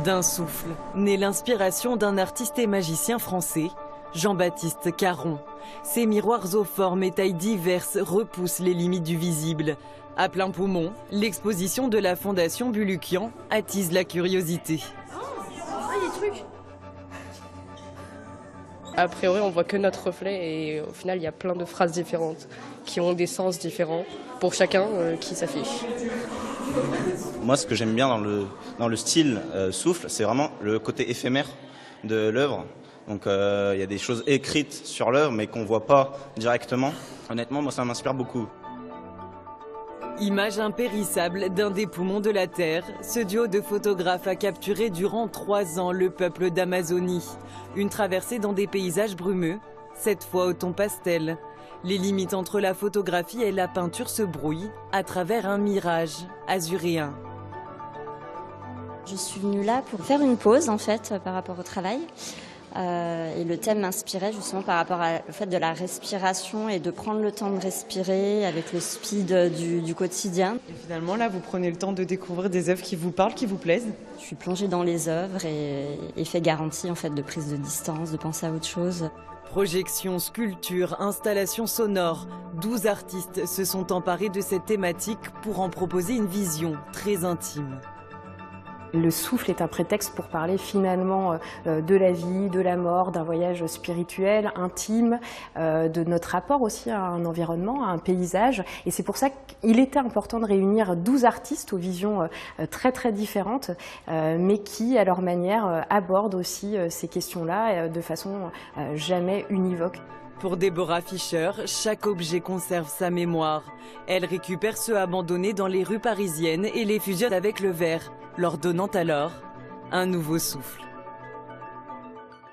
D'un souffle, naît l'inspiration d'un artiste et magicien français, Jean-Baptiste Caron. Ses miroirs aux formes et tailles diverses repoussent les limites du visible. À plein poumon, l'exposition de la Fondation Bulukian attise la curiosité. A priori, on voit que notre reflet et au final, il y a plein de phrases différentes qui ont des sens différents pour chacun qui s'affiche. Moi, ce que j'aime bien dans le style souffle, c'est vraiment le côté éphémère de l'œuvre. Donc, il y a des choses écrites sur l'œuvre, mais qu'on ne voit pas directement. Honnêtement, moi, ça m'inspire beaucoup. Image impérissable d'un des poumons de la Terre, ce duo de photographes a capturé durant 3 ans le peuple d'Amazonie. Une traversée dans des paysages brumeux, cette fois au ton pastel. Les limites entre la photographie et la peinture se brouillent à travers un mirage azuréen. Je suis venue là pour faire une pause en fait par rapport au travail. Et le thème m'inspirait justement par rapport au fait de la respiration et de prendre le temps de respirer avec le speed du quotidien. Et finalement, là, vous prenez le temps de découvrir des œuvres qui vous parlent, qui vous plaisent. Je suis plongée dans les œuvres et effet garanti en fait de prise de distance, de penser à autre chose. Projections, sculptures, installations sonores, 12 artistes se sont emparés de cette thématique pour en proposer une vision très intime. Le souffle est un prétexte pour parler finalement de la vie, de la mort, d'un voyage spirituel, intime, de notre rapport aussi à un environnement, à un paysage. Et c'est pour ça qu'il était important de réunir 12 artistes aux visions très très différentes, mais qui, à leur manière, abordent aussi ces questions-là de façon jamais univoque. Pour Déborah Fischer, chaque objet conserve sa mémoire. Elle récupère ceux abandonnés dans les rues parisiennes et les fusionne avec le verre, leur donnant alors un nouveau souffle.